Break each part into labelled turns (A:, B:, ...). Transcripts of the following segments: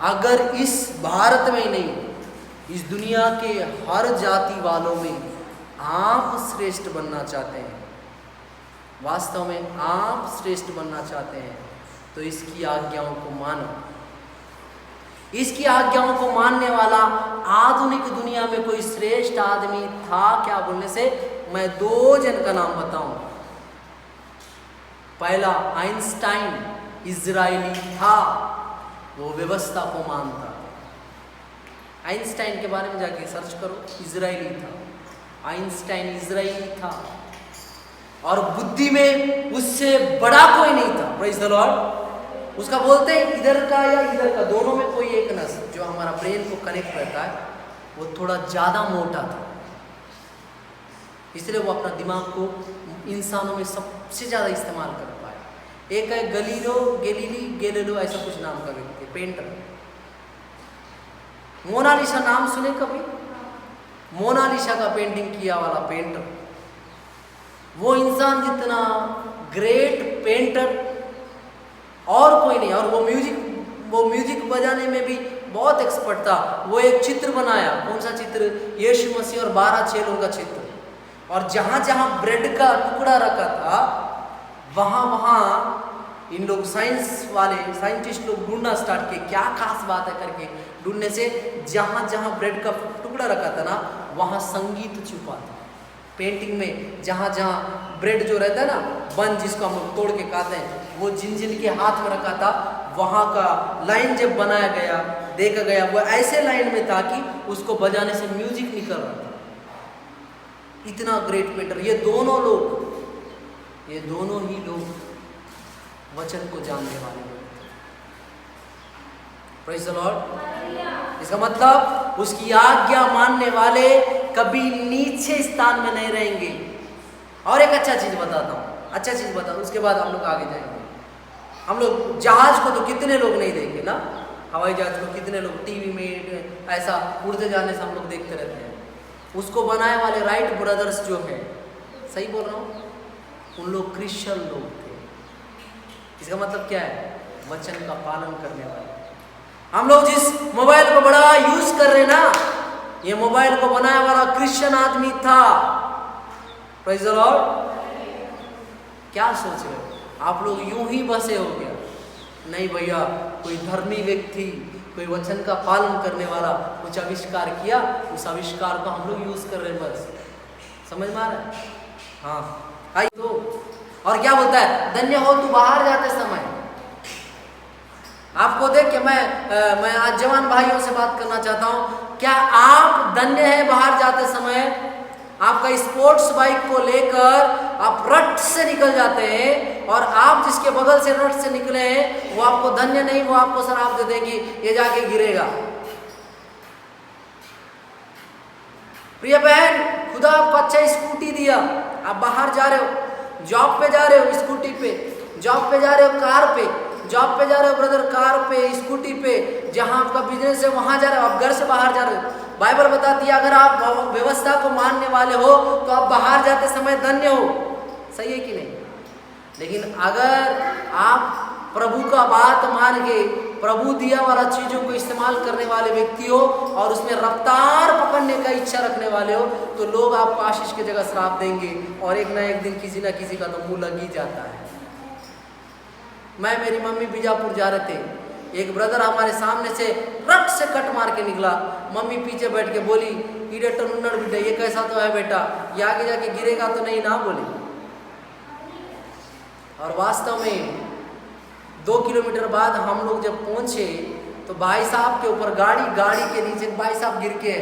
A: अगर इस भारत में नहीं, इस दुनिया के हर जाति वालों में आप श्रेष्ठ बनना चाहते हैं, वास्तव में आप श्रेष्ठ बनना चाहते हैं, तो इसकी आज्ञाओं को मानो। इसकी आज्ञाओं को मानने वाला आधुनिक दुनिया में कोई श्रेष्ठ आदमी था क्या बोलने से मैं 2 जन का नाम बताऊं। पहला आइंस्टाइन, इजरायली था, वो व्यवस्था को मानता। आइंस्टाइन के बारे में जाके सर्च करो, इजरायली था। आइंस्टाइन इजरायली था और बुद्धि में उससे बड़ा कोई नहीं था। Praise the Lord. उसका बोलते हैं इधर का या इधर का, दोनों में कोई एक नस जो हमारा ब्रेन को कनेक्ट करता है, वो थोड़ा ज़्यादा मोटा था, इसलिए वो अपना दिमाग को इंसानों में सबसे ज़्यादा इस्तेमाल कर पाया। एक है गैलीलियो ऐसा कुछ नाम का व्यक्ति, पेंटर। मोनालिसा नाम सुने कभी? मोनालिसा का पेंटिंग किया वाला पेंटर, वो इंसान जितना ग्रेट पेंटर और कोई नहीं। और वो म्यूजिक बजाने में भी बहुत एक्सपर्ट था। वो एक चित्र बनाया, कौन सा चित्र? यीशु मसीह और 12 चेलों का चित्र। और जहां जहां ब्रेड का टुकड़ा रखा था, वहां वहां इन लोग साइंटिस्ट लोग ढूंढना स्टार्ट किए, क्या खास बात है करके ढूंढने से जहां जहां ब्रेड का टुकड़ा रखा था ना, वहां संगीत छुपा था। पेंटिंग में जहां जहां ब्रेड जो रहता है ना, बन जिसको हम लोग तोड़ के खाते हैं, वो जिन जिन के हाथ में रखा था, वहां का लाइन जब बनाया गया, देखा गया, वो ऐसे लाइन में था कि उसको बजाने से म्यूजिक निकल रहा था। इतना ग्रेट पेंटर। ये दोनों ही लोग वचन को जानने वाले लोग थे। Praise the Lord. इसका मतलब उसकी आज्ञा मानने वाले कभी नीचे स्थान में नहीं रहेंगे। और एक अच्छा चीज बताता हूँ, उसके बाद हम लोग आगे जाएंगे। हम लोग जहाज को तो कितने लोग नहीं देखे ना, हवाई जहाज को कितने लोग टीवी में ऐसा उड़ते जाने से हम लोग देखते रहते हैं। उसको बनाने वाले राइट ब्रदर्स जो है, सही बोल रहा हूँ, उन लोग क्रिश्चियन लोग थे। इसका मतलब क्या है? वचन का पालन करने वाले। हम लोग जिस मोबाइल को बड़ा यूज कर रहे हैं ना, ये मोबाइल को बनाने वाला क्रिश्चियन आदमी था। Praise the Lord. क्या सोच रहे हो आप लोग? यूं ही बसे हो गया? नहीं भैया, कोई धर्मी व्यक्ति, कोई वचन का पालन करने वाला कुछ आविष्कार किया, उस आविष्कार को हम लोग यूज कर रहे हैं, बस। समझ में आ रहा है? हाँ, आई तो। और क्या बोलता है? धन्य हो तू बाहर जाते समय। आपको देख के मैं आज जवान भाइयों से बात करना चाहता हूं, क्या आप धन्य हैं बाहर जाते समय? आपका स्पोर्ट्स बाइक को लेकर आप रट से निकल जाते हैं, और आप जिसके बगल से रट से निकले हैं वो आपको धन्य नहीं, वो आपको शराब दे देगी, ये जाके गिरेगा। प्रिय बहन, खुदा आपको अच्छा स्कूटी दिया, आप बाहर जा रहे हो, जॉब पे जा रहे हो स्कूटी पे, जॉब पे जा रहे हो कार पे, जॉब पे जा रहे हो ब्रदर कार पे, स्कूटी पे, जहां आपका बिजनेस है वहां जा रहे हो, आप घर से बाहर जा रहे हो। बाइबल बताती है अगर आप व्यवस्था को मानने वाले हो तो आप बाहर जाते समय धन्य हो। सही है कि नहीं? लेकिन अगर आप प्रभु का बात मान के प्रभु दिया वाला चीजों को इस्तेमाल करने वाले व्यक्ति हो और उसमें रफ्तार पकड़ने का इच्छा रखने वाले हो, तो लोग आपको आशीष की जगह श्राप देंगे, और एक ना एक दिन किसी ना किसी का तो मुंह लग ही जाता है। मेरी मम्मी बीजापुर जा रहे थे, एक ब्रदर हमारे सामने से रट से कट मार के निकला। मम्मी पीछे बैठ के बोली, ईडे टनुन्नड़ बेटा, ये कैसा तो है बेटा, ये आगे जाके गिरेगा तो नहीं ना, बोली। और वास्तव में 2 किलोमीटर बाद हम लोग जब पहुंचे तो भाई साहब के ऊपर गाड़ी के नीचे भाई साहब गिर के।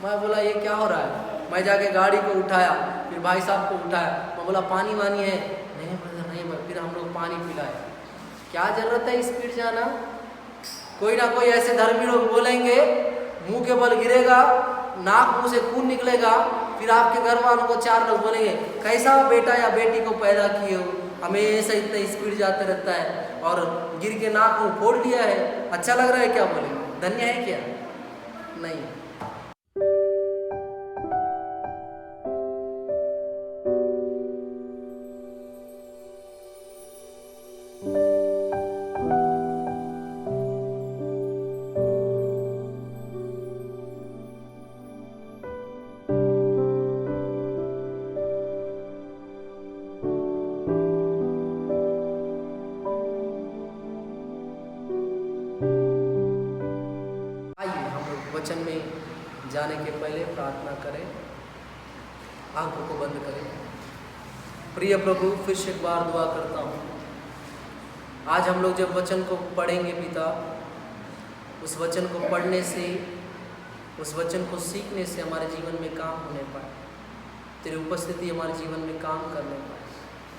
A: मैं बोला ये क्या हो रहा है? मैं जाके गाड़ी को उठाया, फिर भाई साहब को उठाया। मैं बोला पानी वानी है? नहीं ब्रदर नहीं। फिर हम लोग पानी पिलाए। क्या जरूरत है स्पीड जाना? कोई ना कोई ऐसे धर्मी लोग बोलेंगे, मुंह के बल गिरेगा, नाक मुंह से खून निकलेगा, फिर आपके घर वालों को 4 लोग बोलेंगे कैसा बेटा या बेटी को पैदा किए हो, हमेशा इतना स्पीड जाते रहता है और गिर के नाक मुंह फोड़ लिया है, अच्छा लग रहा है क्या? बोले धन्य है क्या? नहीं। जाने के पहले प्रार्थना करें, आंखों को बंद करें। प्रिय प्रभु, फिर से एक बार दुआ करता हूँ, आज हम लोग जब वचन को पढ़ेंगे पिता, उस वचन को पढ़ने से, उस वचन को सीखने से हमारे जीवन में काम होने पाए, तेरी उपस्थिति हमारे जीवन में काम करने पाए।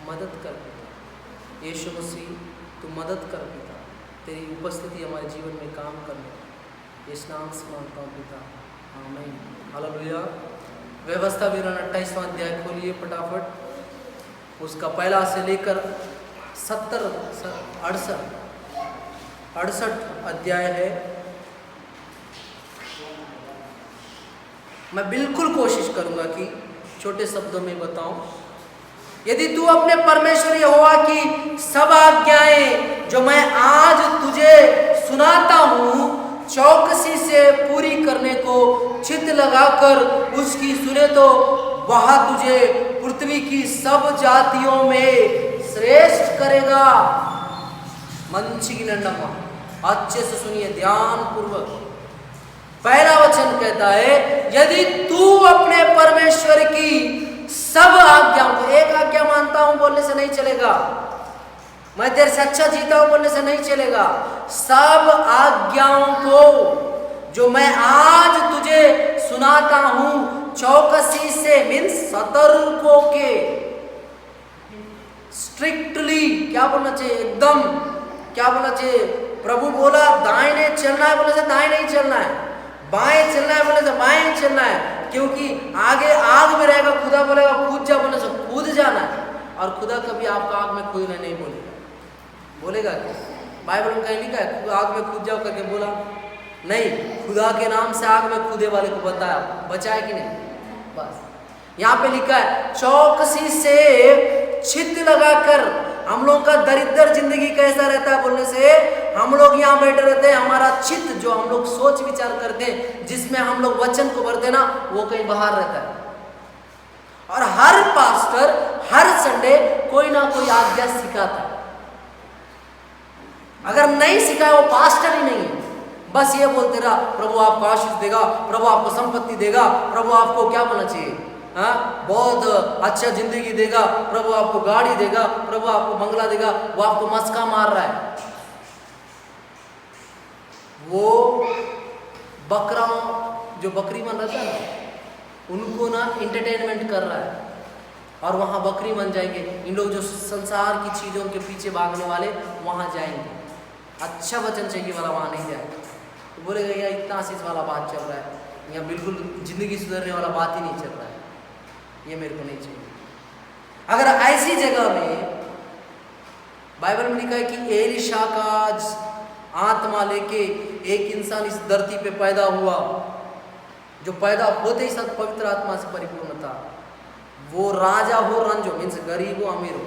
A: मदद कर पिता, यीशु मसीह तू मदद कर पिता, तेरी उपस्थिति हमारे जीवन में काम करने पाए। इस नाम से मांगता हूँ पिता, आमीन। हालेलुया। व्यवस्था विवरण 28वां अध्याय खोलिए फटाफट, उसका पहला से लेकर 68 अध्याय है। मैं बिल्कुल कोशिश करूंगा कि छोटे शब्दों में बताऊं। यदि तू अपने परमेश्वर यहोवा की सब आज्ञाएं जो मैं आज तुझे सुनाता हूं चौकसी से पूरी करने को चित्त लगाकर उसकी सुने तो वह तुझे पृथ्वी की सब जातियों में श्रेष्ठ करेगा। मंची की नंडम्मा, अच्छे से सुनिए ध्यान पूर्वक। पहला वचन कहता है, यदि तू अपने परमेश्वर की सब आज्ञाओं को, एक आज्ञा मानता हूं बोलने से नहीं चलेगा, मैं तेरे से अच्छा जीता हूं बोलने से नहीं चलेगा, सब आज्ञाओं को जो मैं आज तुझे सुनाता हूं चौकसी से, मीन्स सतर्क होके, स्ट्रिक्टली, क्या बोलना चाहिए, एकदम, क्या बोलना चाहिए, प्रभु बोला दाहिने चलना है बोलने से दाहिने नहीं चलना है, बाएं चलना है बोलने से बाएं नहीं चलना है, क्योंकि आगे आग में रहेगा, खुदा बोलेगा कूद जा बोलने से कूद जाना है, और खुदा कभी आपका आग में कूदना नहीं बोलेगा। बोलेगा क्या? बाइबल में कहीं लिखा है आग में कूद जाओ करके बोला? नहीं, खुदा के नाम से आग में कूदे वाले को बताया, बचाया कि नहीं? बस यहाँ पे लिखा है चौकसी से चित्त लगाकर। हम लोग का दरिद्र जिंदगी कैसा रहता है बोलने से, हम लोग यहाँ बैठे रहते हैं, हमारा चित्त जो हम लोग सोच विचार करते हैं, जिसमें हम लोग वचन को भरते ना, वो कहीं बाहर रहता है। और हर पास्टर हर संडे कोई ना कोई आज्ञा सिखाता है। अगर नहीं सिखाया वो पास्टर ही नहीं है, बस ये बोलते रहा प्रभु आपको आशीष देगा, प्रभु आपको संपत्ति देगा, प्रभु आपको क्या बोलना चाहिए, हाँ, बहुत अच्छा जिंदगी देगा, प्रभु आपको गाड़ी देगा, प्रभु आपको बंगला देगा। वो आपको मस्का मार रहा है। वो बकराओं जो बकरी बन रहता है ना, उनको ना एंटरटेनमेंट कर रहा है, और वहाँ बकरी बन जाएंगे। इन लोग जो संसार की चीज़ों के पीछे भागने वाले वहाँ जाएंगे। अच्छा वचन चाहिए वाला वहाँ नहीं जाएगा। तो बोलेगा यहाँ इतना आशीष वाला बात चल रहा है, यहाँ बिल्कुल जिंदगी सुधरने वाला बात ही नहीं चल रहा है, ये मेरे को नहीं चाहिए। अगर ऐसी जगह में बाइबल में लिखा है कि एलीशा का आत्मा लेके एक इंसान इस धरती पे पैदा हुआ, जो पैदा होते ही सब पवित्र आत्मा से परिपूर्ण था। वो राजा हो रंजो, मीन्स गरीब हो अमीर हो,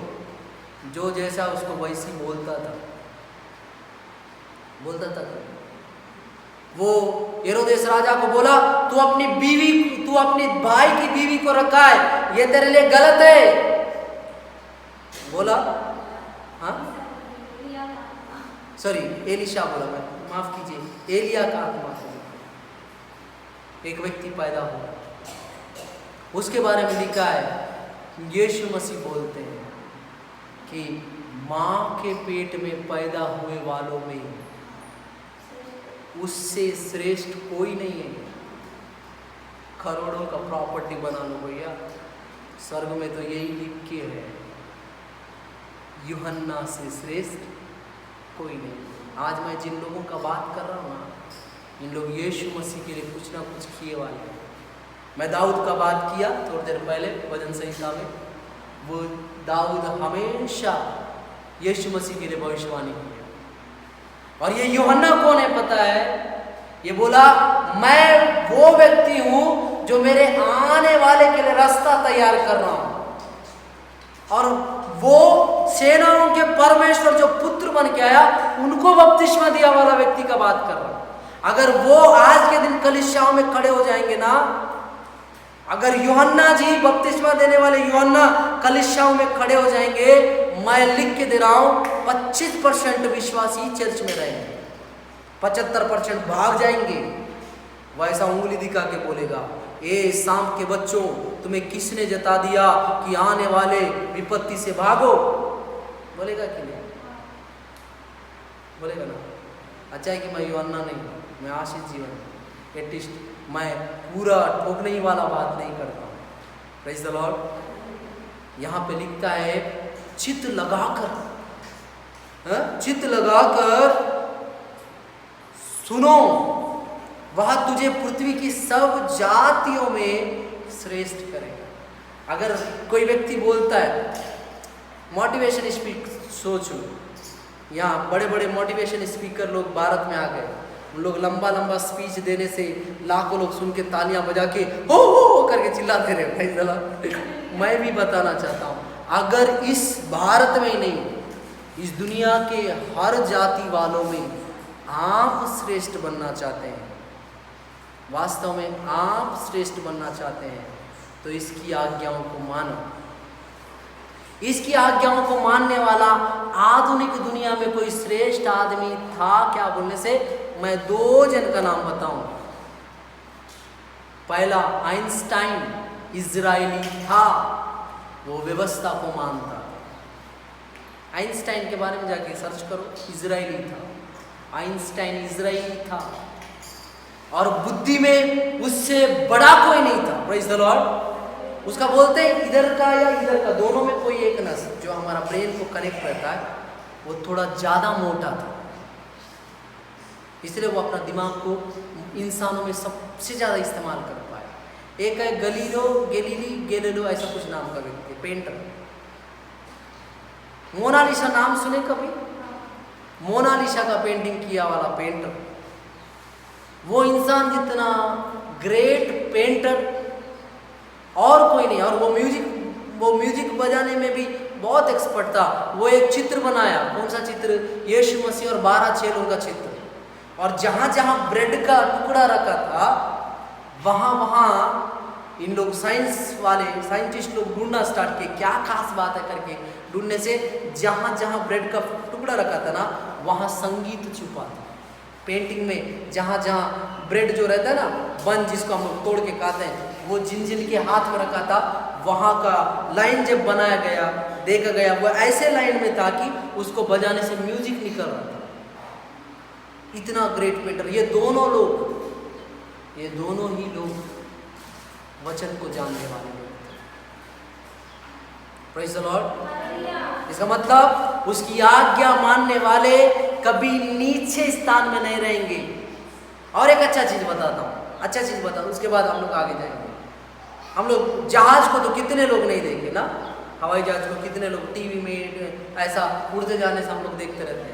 A: जो जैसा उसको वैसी बोलता था। वो हेरोदेस राजा को बोला तू अपनी बीवी, तू अपनी भाई की बीवी को रखा है, ये तेरे लिए गलत है। बोला हाँ, सॉरी एलीशा बोला, मैं माफ कीजिए, एलिया का आत्मा से एक व्यक्ति पैदा हुआ। उसके बारे में लिखा है, यीशु मसीह बोलते हैं कि माँ के पेट में पैदा हुए वालों में उससे श्रेष्ठ कोई नहीं है। करोड़ों का प्रॉपर्टी बना लो भैया, स्वर्ग में तो यही लिख के है, यूहन्ना से श्रेष्ठ कोई नहीं। आज मैं जिन लोगों का बात कर रहा हूँ ना, इन लोग यीशु मसीह के लिए कुछ ना कुछ किए वाले हैं। मैं दाऊद का बात किया थोड़ी देर पहले भजन संहिता में, वो दाऊद हमेशा यीशु मसीह के लिए भविष्यवाणी की। और ये यूहन्ना कौन है पता है? ये बोला मैं वो व्यक्ति हूं जो मेरे आने वाले के लिए रास्ता तैयार कर रहा हूं। और वो सेनाओं के परमेश्वर जो पुत्र बन के आया, उनको बपतिस्मा दिया वाला व्यक्ति का बात कर रहा हूं। अगर वो आज के दिन कलीसियाओं में खड़े हो जाएंगे ना, अगर यूहन्ना जी बपतिस्मा देने वाले यूहन्ना कलीसियाओं में खड़े हो जाएंगे, मैं लिख के दे रहा हूं 25% विश्वासी चर्च में रहेंगे, 75% भाग जाएंगे। वह ऐसा उंगली दिखा के बोलेगा, ए सांप के बच्चों, तुम्हें किसने जता दिया कि आने वाले विपत्ति से भागो? बोलेगा कि नहीं? बोलेगा ना। अच्छा है कि मैं यूहन्ना नहीं, मैं आशीष जीवन एटिस्ट, मैं पूरा ठोकने ही वाला बात नहीं करता हूँ। Praise the Lord. यहाँ पे लिखता है चित्त लगाकर, चित्त लगाकर सुनो, वह तुझे पृथ्वी की सब जातियों में श्रेष्ठ करेगा। अगर कोई व्यक्ति बोलता है मोटिवेशन स्पीक, सोचो यहाँ बड़े बड़े मोटिवेशन स्पीकर लोग भारत में आ गए, उन लोग लंबा लंबा स्पीच देने से लाखों लोग सुन के तालियां बजा के हो करके चिल्लाते रहे। भाई जला मैं भी बताना चाहता हूँ, अगर इस भारत में ही नहीं, इस दुनिया के हर जाति वालों में आप श्रेष्ठ बनना चाहते हैं, वास्तव में आप श्रेष्ठ बनना चाहते हैं, तो इसकी आज्ञाओं को मानो। इसकी आज्ञाओं को मानने वाला आधुनिक दुनिया में कोई श्रेष्ठ आदमी था क्या बोलने से मैं 2 जन का नाम बताऊं। पहला आइंस्टाइन, इजरायली था, वो व्यवस्था को मानता। आइंस्टाइन के बारे में जाके सर्च करो, इजरायली था। आइंस्टाइन इजरायली था और बुद्धि में उससे बड़ा कोई नहीं था। Praise the Lord. उसका बोलते हैं इधर का या इधर का, दोनों में कोई एक नस जो हमारा ब्रेन को कनेक्ट करता है, वो थोड़ा ज़्यादा मोटा था, इसलिए वो अपना दिमाग को इंसानों में सबसे ज़्यादा इस्तेमाल कर पाए। एक है गैलीलियो ऐसा कुछ नाम का व्यक्ति, पेंटर। मोनालिसा नाम सुने कभी? मोनालिसा का पेंटिंग किया वाला पेंटर, वो इंसान जितना ग्रेट पेंटर और कोई नहीं। और वो म्यूजिक बजाने में भी बहुत एक्सपर्ट था। वो एक चित्र बनाया, कौन सा चित्र? यीशु मसीह और 12 चेलों का चित्र। और जहाँ जहाँ ब्रेड का टुकड़ा रखा था, वहाँ वहाँ इन लोग साइंटिस्ट लोग ढूंढना स्टार्ट किए, क्या खास बात है करके ढूंढने से जहाँ जहाँ ब्रेड का टुकड़ा रखा था ना, वहाँ संगीत छुपा था। पेंटिंग में जहाँ जहाँ ब्रेड जो रहता है ना, बन जिसको हम लोग तोड़ के खाते हैं, वो जिन जिन के हाथ में रखा था, वहाँ का लाइन जब बनाया गया, देखा गया, वो ऐसे लाइन में था कि उसको बजाने से म्यूजिक निकल रहा था। इतना ग्रेट पेंटर। ये दोनों ही लोग वचन को जानने वाले लोग थे। Praise the Lord. इसका मतलब उसकी आज्ञा मानने वाले कभी नीचे स्थान में नहीं रहेंगे। और एक अच्छा चीज बताता हूँ, उसके बाद हम लोग आगे जाएंगे। हम लोग जहाज को तो कितने लोग नहीं देखे ना, हवाई जहाज को कितने लोग टीवी में ऐसा उड़ते जाने से हम लोग देखते रहते हैं।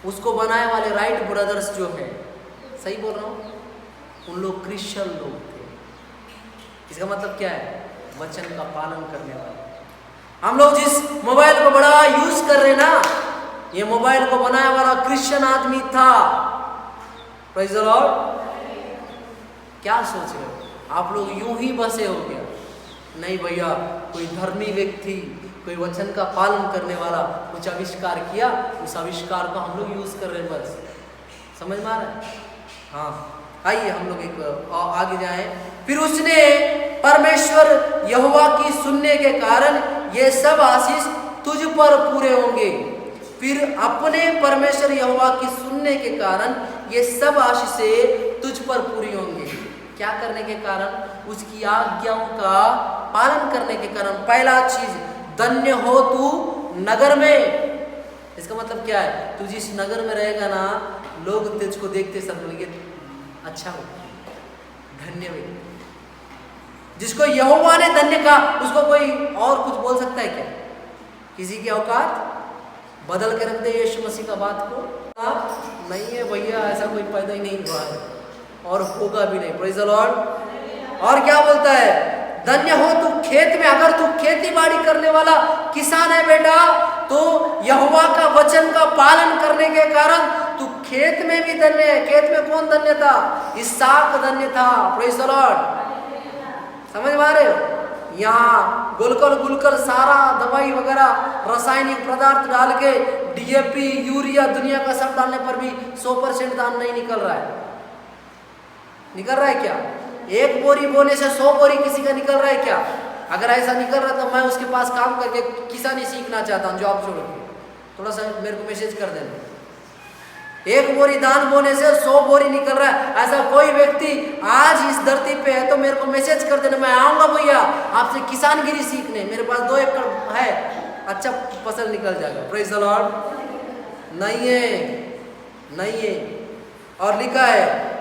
A: उसको बनाने वाले राइट ब्रदर्स जो है, सही बोल रहा हूँ, उन लोग क्रिश्चियन लोग थे। इसका मतलब क्या है? वचन का पालन करने वाले। हम लोग जिस मोबाइल को बड़ा यूज कर रहे हैं ना, ये मोबाइल को बनाने वाला क्रिश्चियन आदमी था। Praise the Lord. क्या सोच रहे हो आप लोग? यूं ही बसे हो गया? नहीं भैया, कोई धर्मी व्यक्ति, कोई वचन का पालन करने वाला कुछ आविष्कार किया, उस आविष्कार को हम लोग यूज कर रहे हैं, बस। समझ में आ रहा है? हाँ, आइए हम लोग एक आगे जाएं। फिर उसने परमेश्वर यहोवा की सुनने के कारण ये सब आशीष तुझ पर पूरे होंगे। फिर अपने परमेश्वर यहोवा की सुनने के कारण ये सब आशीषें तुझ पर पूरी होंगे। क्या करने के कारण? उसकी आज्ञाओं का पालन करने के कारण। पहला चीज, धन्य हो तू नगर में। इसका मतलब क्या है? तू जिस नगर में रहेगा ना, लोग तुझको देखते सब बोलेंगे अच्छा हो, धन्य व्यक्ति। जिसको यहोवा ने धन्य कहा, उसको कोई और कुछ बोल सकता है क्या? किसी की औकात बदल के रख दे यीशु मसीह का बात को? नहीं है भैया, ऐसा कोई पैदा ही नहीं हुआ है और होगा भी नहीं। Praise the Lord. और क्या बोलता है? धन्य हो तू खेत में। अगर तू खेती बाड़ी करने वाला किसान है बेटा, तो यहोवा का वचन का पालन करने के कारण तू खेत में भी धन्य है। खेत में कौन धन्य था? इसहाक धन्य था। Praise the Lord. समझ में आ रहे हो? यहाँ गुलकर सारा दवाई वगैरह रासायनिक पदार्थ डाल के DAP यूरिया दुनिया का सब डालने पर भी 100% धान नहीं निकल रहा है। निकल रहा है क्या? एक बोरी बोने से 100 बोरी किसी का निकल रहा है क्या? अगर ऐसा निकल रहा तो मैं उसके पास काम करके किसानी सीखना चाहता हूँ, जॉब छोड़ के। थोड़ा सा मेरे को मैसेज कर देना। एक बोरी धान बोने से 100 बोरी निकल रहा है, ऐसा कोई व्यक्ति आज इस धरती पे है तो मेरे को मैसेज कर देना, मैं आऊंगा भैया आपसे किसानगिरी सीखने। मेरे पास 2 एकड़ है, अच्छा फसल निकल जाएगा। Praise the Lord. नहीं है, नहीं है। और लिखा है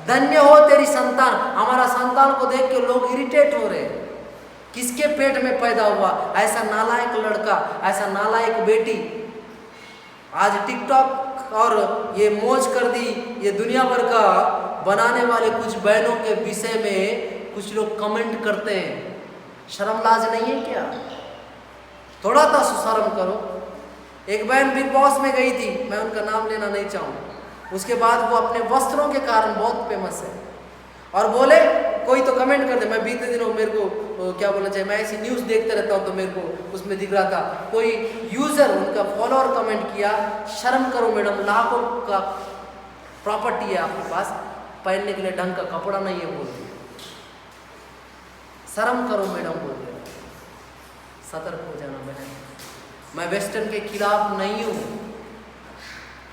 A: धन्य हो तेरी संतान। हमारा संतान को देख के लोग इरिटेट हो रहे हैं, किसके पेट में पैदा हुआ ऐसा नालायक लड़का, ऐसा नालायक बेटी। आज टिकटॉक और ये मौज कर दी, ये दुनिया भर का बनाने वाले कुछ बहनों के विषय में कुछ लोग कमेंट करते हैं। शर्म लाज नहीं है क्या? थोड़ा सा शर्म करो। एक बहन बिग बॉस में गई थी, मैं उनका नाम लेना नहीं चाहूँगा। उसके बाद वो अपने वस्त्रों के कारण बहुत फेमस है। और बोले कोई तो कमेंट कर दे, मैं बीते दिनों मेरे को क्या बोलना चाहिए, मैं ऐसी न्यूज़ देखते रहता हूँ तो मेरे को उसमें दिख रहा था, कोई यूज़र उनका फॉलोअर कमेंट किया, शर्म करो मैडम, लाखों का प्रॉपर्टी है आपके पास, पहनने के लिए ढंग का कपड़ा नहीं है, बोल दिया। शर्म करो मैडम, बोल दिया। सतर्क हो जाना बहन। मैं वेस्टर्न के खिलाफ नहीं हूँ,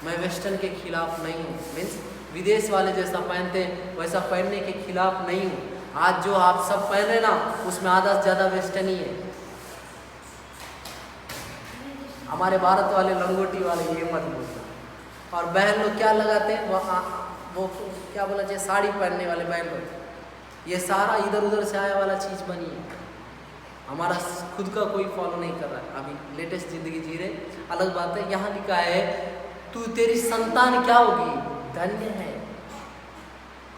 A: मैं वेस्टर्न के खिलाफ नहीं हूँ, मीन्स विदेश वाले जैसा पहनते हैं वैसा पहनने के खिलाफ नहीं हूँ। आज जो आप सब पहन रहे ना उसमें आधा से ज़्यादा वेस्टर्न ही है। हमारे भारत वाले लंगोटी वाले ये मत बोलना। और बहन लोग क्या लगाते हैं, वो क्या बोलना चाहिए, साड़ी पहनने वाले बहन लोग, ये सारा इधर उधर से आया वाला चीज़ बनी है। हमारा खुद का कोई फॉलो नहीं कर रहा है, अभी लेटेस्ट ज़िंदगी जी रहे, अलग बात है। यहाँ लिखा है तू तेरी संतान क्या होगी, धन्य है।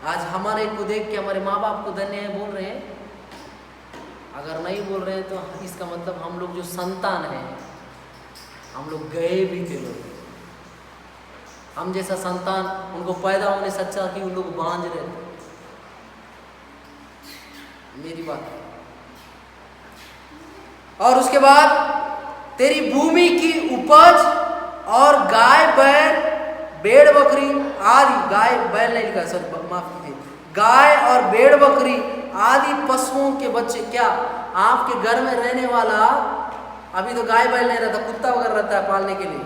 A: आज हमारे को देख के हमारे माँ बाप को धन्य है बोल रहे हैं। अगर नहीं बोल रहे हैं तो इसका मतलब हम लोग जो संतान हैं, हम लोग गए भी थे लोग। हम जैसा संतान उनको पैदा होने से अच्छा कि उन लोग बांझ रहे थे। मेरी बात। और उसके बाद तेरी भूमि की उपज और गाय बैल भेड़ बकरी आदि, गाय बैल नहीं लिखा सर, माफ कीजिए, गाय और भेड़ बकरी आदि पशुओं के बच्चे। क्या आपके घर में रहने वाला, अभी तो गाय बैल नहीं रहता, कुत्ता वगैरह रहता है पालने के लिए,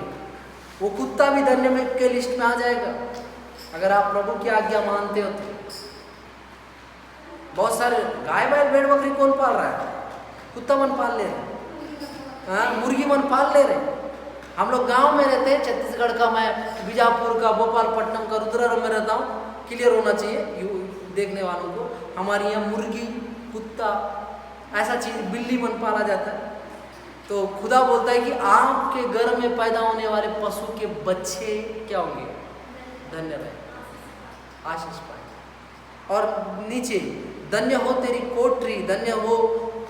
A: वो कुत्ता भी धन्य में के लिस्ट में आ जाएगा अगर आप प्रभु की आज्ञा मानते हो तो। बहुत सारे गाय बैल भेड़ बकरी कौन पाल रहा है, कुत्ता मन पाल ले रहे, मुर्गी मन पाल ले रहे। हम लोग गांव में रहते हैं, छत्तीसगढ़ का, मैं बीजापुर का, भोपालपट्टनम का, रुद्रपुर में रहता हूँ। क्लियर होना चाहिए देखने वालों को, हमारे यहाँ मुर्गी कुत्ता ऐसा चीज़ बिल्ली मन पाला जाता है। तो खुदा बोलता है कि आपके घर में पैदा होने वाले पशु के बच्चे क्या होंगे, धन्य रहे, आशीष पाए। और नीचे धन्य हो तेरी कोठरी, धन्य हो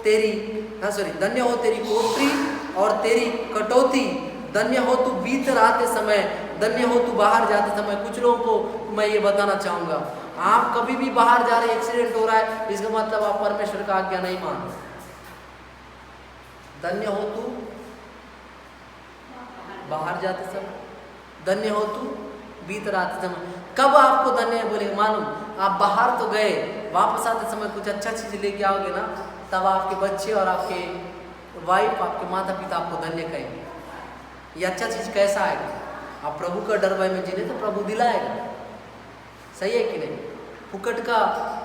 A: तेरी धन्य हो तेरी कोठरी और तेरी कटौती, धन्य हो तू भीतर आते समय, धन्य हो तू बाहर जाते समय। कुछ लोगों को मैं ये बताना चाहूँगा, आप कभी भी बाहर जा रहे, एक्सीडेंट हो रहा है, इसका मतलब आप परमेश्वर का आज्ञा नहीं मान रहे। धन्य हो तू बाहर जाते समय, धन्य हो तू भीतर आते समय। कब आपको धन्य है बोलेंगे, मालूम आप बाहर तो गए, वापस आते समय कुछ अच्छा चीज़ लेके आओगे ना, तब आपके बच्चे और आपके वाइफ, आपके माता पिता आपको धन्य कहेंगे। ये अच्छा चीज़ कैसा आएगा, आप प्रभु का डर भय में जीने तो प्रभु दिलाएगा। सही है कि नहीं? फुकट का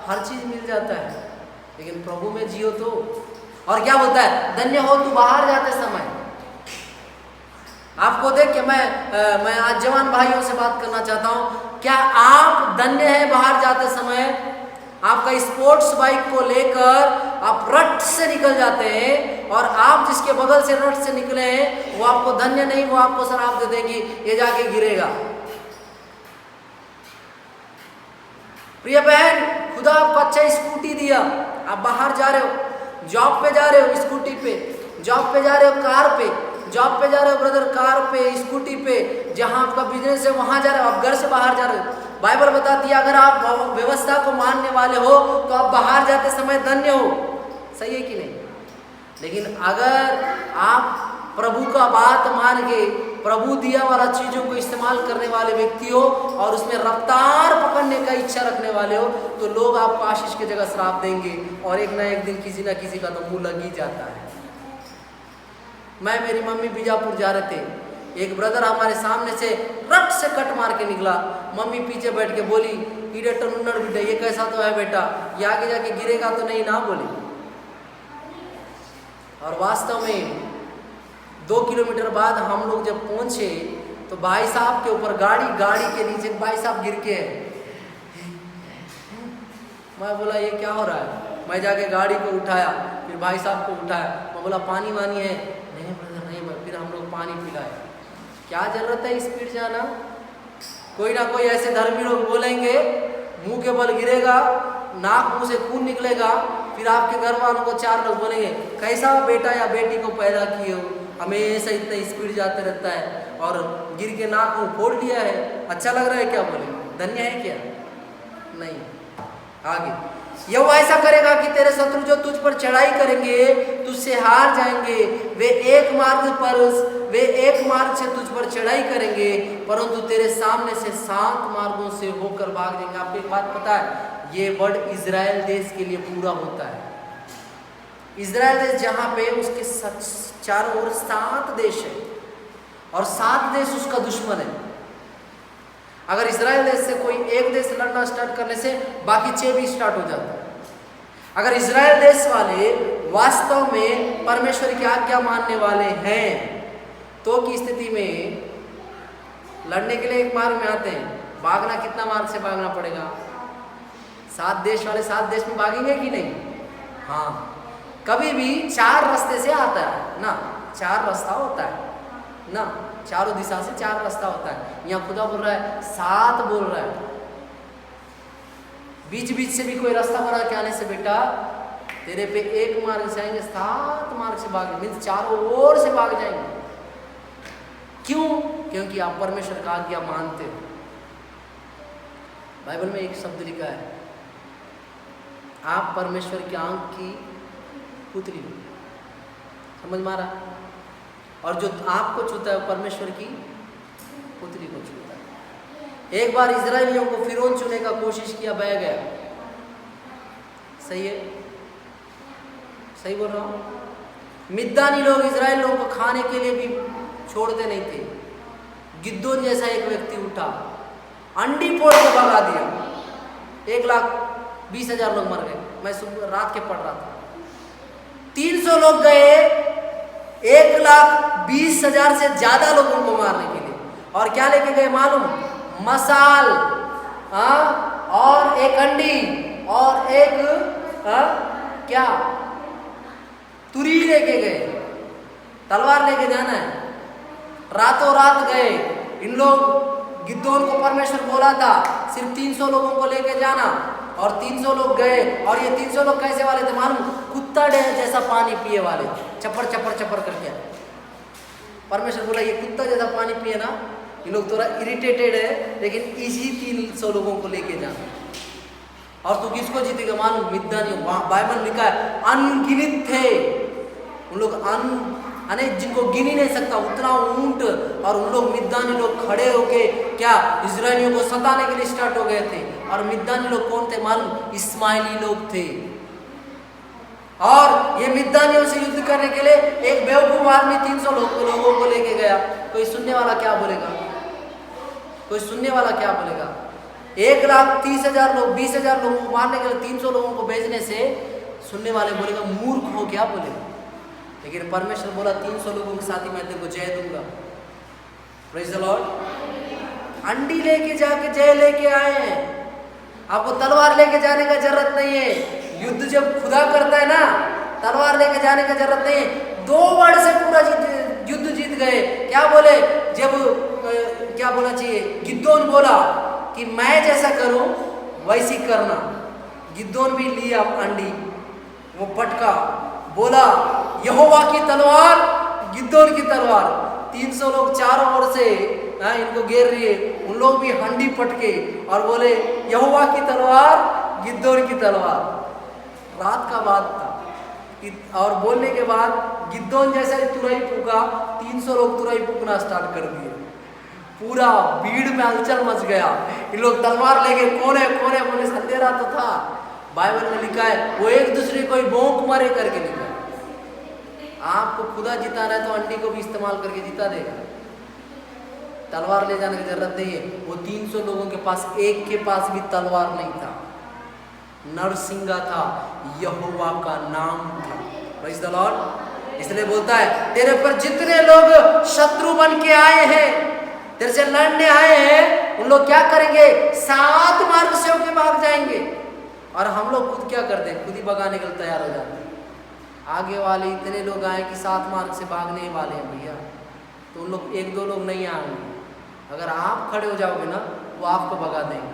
A: हर चीज़ मिल जाता है, लेकिन प्रभु में जियो तो। और क्या बोलता है, धन्य हो तू बाहर जाते समय। आपको देख के मैं आज जवान भाइयों से बात करना चाहता हूँ, क्या आप धन्य हैं बाहर जाते समय? आपका स्पोर्ट्स बाइक को लेकर आप रट से निकल जाते हैं और आप जिसके बगल से रट से निकले हैं वो आपको धन्य नहीं, वो आपको शराब दे देगी, ये जाके गिरेगा। प्रिय बहन, खुदा आपको अच्छा स्कूटी दिया, आप बाहर जा रहे हो, जॉब पे जा रहे हो स्कूटी पे, जॉब पे जा रहे हो कार पे, जॉब पे जा रहे हो ब्रदर कार पे, स्कूटी पे, जहां आपका बिजनेस है वहां जा रहे हो, आप घर से बाहर जा रहे हो। बाइबल बताती है अगर आप व्यवस्था को मानने वाले हो तो आप बाहर जाते समय धन्य हो। सही है कि नहीं? लेकिन अगर आप प्रभु का बात मान के प्रभु दिया वाला चीजों को इस्तेमाल करने वाले व्यक्ति हो और उसमें रफ्तार पकड़ने का इच्छा रखने वाले हो तो लोग आपको आशीष की जगह श्राप देंगे और एक ना एक दिन किसी ना किसी का तो मुंह लग ही जाता है। मैं मेरी मम्मी बीजापुर जा रहे थे, एक ब्रदर हमारे सामने से रट से कट मार के निकला। मम्मी पीछे बैठ के बोली, ईडे टनुन्नड़ बेटा ये कैसा तो है बेटा, ये आगे जाके गिरेगा तो नहीं ना बोली। और वास्तव में 2 किलोमीटर बाद हम लोग जब पहुंचे तो भाई साहब के ऊपर गाड़ी के नीचे भाई साहब गिर के मैं बोला ये क्या हो रहा है। मैं जाके गाड़ी को उठाया, फिर भाई साहब को उठाया, मैं बोला पानी वानी है, नहीं ब्रदर नहीं। फिर हम लोग पानी पिलाए। क्या जरूरत है स्पीड जाना। कोई ना कोई ऐसे धर्मी लोग बोलेंगे, मुंह के बल गिरेगा, नाक मुंह से खून निकलेगा, फिर आपके घर वालों को 4 लोग बोलेंगे कैसा बेटा या बेटी को पैदा किए हो, हमेशा इतना स्पीड जाते रहता है और गिर के नाक मुंह फोड़ लिया है, अच्छा लग रहा है क्या बोले, धन्य है क्या। नहीं। आगे यह ऐसा करेगा कि तेरे शत्रु जो तुझ पर चढ़ाई करेंगे तुझसे हार जाएंगे। वे एक मार्ग से तुझ पर चढ़ाई करेंगे परंतु तेरे सामने से 7 मार्गों से होकर भाग जाएंगे। आपको एक बात पता है, ये वर्ड इजराइल देश के लिए पूरा होता है। इजराइल देश जहां पे उसके चारों ओर 7 देश है और 7 देश उसका दुश्मन है। अगर इजराइल देश से कोई एक देश लड़ना स्टार्ट करने से बाकी 6 भी स्टार्ट हो जाता है। अगर इजराइल देश वाले वास्तव में परमेश्वर की आज्ञा मानने वाले हैं तो की स्थिति में लड़ने के लिए एक मार्ग में आते हैं। भागना कितना मार्ग से भागना पड़ेगा। 7 देश वाले 7 देश में भागेंगे कि नहीं। हाँ, कभी भी 4 रास्ते से आता है ना, 4 रास्ता होता है ना, चारों दिशा से 4 रास्ता होता है। यहाँ खुदा बोल रहा है 7 बोल रहा है। बीच बीच से भी कोई रास्ता बना के आने से बेटा तेरे पे एक मार्ग से आएंगे, 7 मार्ग से भाग, मीन्स चारों ओर से भाग जाएंगे। क्यों? क्योंकि आप परमेश्वर का आज्ञा मानते हो। बाइबल में एक शब्द लिखा है, आप परमेश्वर की आंख की पुतली हो। समझ मारा। और जो आपको छूता है परमेश्वर की पुतली को छूता है। एक बार इजराइलियों को फिरौन चुनने का कोशिश किया, बह गया। सही है, सही बोल रहा हूं। मिद्यानी लोग इजराइल लोगों को खाने के लिए भी छोड़ते नहीं थे। गिद्दोन जैसा एक व्यक्ति उठा, अंडी फोड़ के भगा दिया। 1,20,000 लोग मर गए। मैं सुबह रात के पढ़ रहा था। 300 लोग गए 1,20,000 से ज्यादा लोगों को मारने के लिए। और क्या लेके गए मालूम? मसाल, और एक अंडी और एक क्या तुरी लेके गए। तलवार लेके जाना है। रातों रात गए। इन लोग गिद्दोन को परमेश्वर बोला था सिर्फ 300 लोगों को लेके जाना, और 300 लोग गए। और ये 300 लोग कैसे वाले थे मालूम? कुत्ता जैसा पानी पिए वाले, चपर चपर चपर करके। परमेश्वर बोला ये कुत्ता जैसा पानी पिए ना, ये लोग थोड़ा इरिटेटेड है, लेकिन इसी 300 लोगों को लेके जाना। और तू किसको जीतेगा मालूम? मिद्यानी। बाइबल लिखा है अनगिनत थे उन लोग, जिनको गिन ही नहीं सकता उतना ऊंट। और उन लोग मिद्यानी लोग खड़े होके क्या इजरायलियों को सताने के लिए स्टार्ट हो गए थे। और मिद्यानी लोग कौन थे मालूम? इस्माइली लोग थे। और ये मिद्यानियों से युद्ध करने के लिए एक बेवकूफ आदमी 300 लोगों को लेके गया। कोई सुनने वाला क्या बोलेगा? कोई सुनने वाला क्या बोलेगा? 1,30,000 लोग, 20,000 लोगों को मारने के लिए 300 लोगों को भेजने से सुनने वाले बोलेगा मूर्ख हो क्या बोलेगा। लेकिन परमेश्वर बोला 300 लोगों के साथ ही मैं तेरे को जय दूंगा। Praise the Lord. अंडी लेके जाके जय लेके आए हैं। आपको तलवार लेके जाने का जरूरत नहीं है। युद्ध जब खुदा करता है ना, तलवार लेके जाने का जरूरत नहीं है। 2 वर्ड से पूरा युद्ध जीत गए। क्या बोले? जब क्या बोलना चाहिए? गिद्दोन बोला कि मैं जैसा करूं वैसी करना। गिद्दोन भी लिया अंडी, वो पटका, बोला यहोवा की तलवार, गिद्दोन की तलवार। 300 लोग चारों ओर से इनको घेर रही है। उन लोग भी हंडी पटके और बोले यहोवा की तलवार, गिद्दोन की तलवार। रात का बात था। और बोलने के बाद गिद्दोन जैसा ही तुरही फूका, 300 लोग तुरंत फूकना स्टार्ट कर दिए। पूरा भीड़ में हलचल मच गया। इन लोग तलवार लेके कोने कोने पुलिस, अंधेरा तो था। बाइबल में लिखा है वो एक दूसरे को ही भोंक मारे करके लिखा है। आपको खुदा जिताना है तो अंडी को भी इस्तेमाल करके जिता देगा। तलवार ले जाने की जरूरत नहीं है। वो 300 लोगों के पास एक के पास भी तलवार नहीं था, नरसिंगा था, यहोवा का नाम था। Praise the Lord. इसलिए बोलता है तेरे पर जितने लोग शत्रु बन के आए हैं, तेरे से लड़ने आए हैं, उन लोग क्या करेंगे? 7 मार्ग से होके भाग जाएंगे। और हम लोग खुद क्या करते हैं? खुद ही भगाने के लिए तैयार हो जाते हैं। आगे वाले इतने लोग आए कि 7 मार्ग से भागने ही वाले हैं भैया, तो उन लोग 1-2 लोग नहीं आएंगे। अगर आप खड़े हो जाओगे ना, वो आपको भगा देंगे।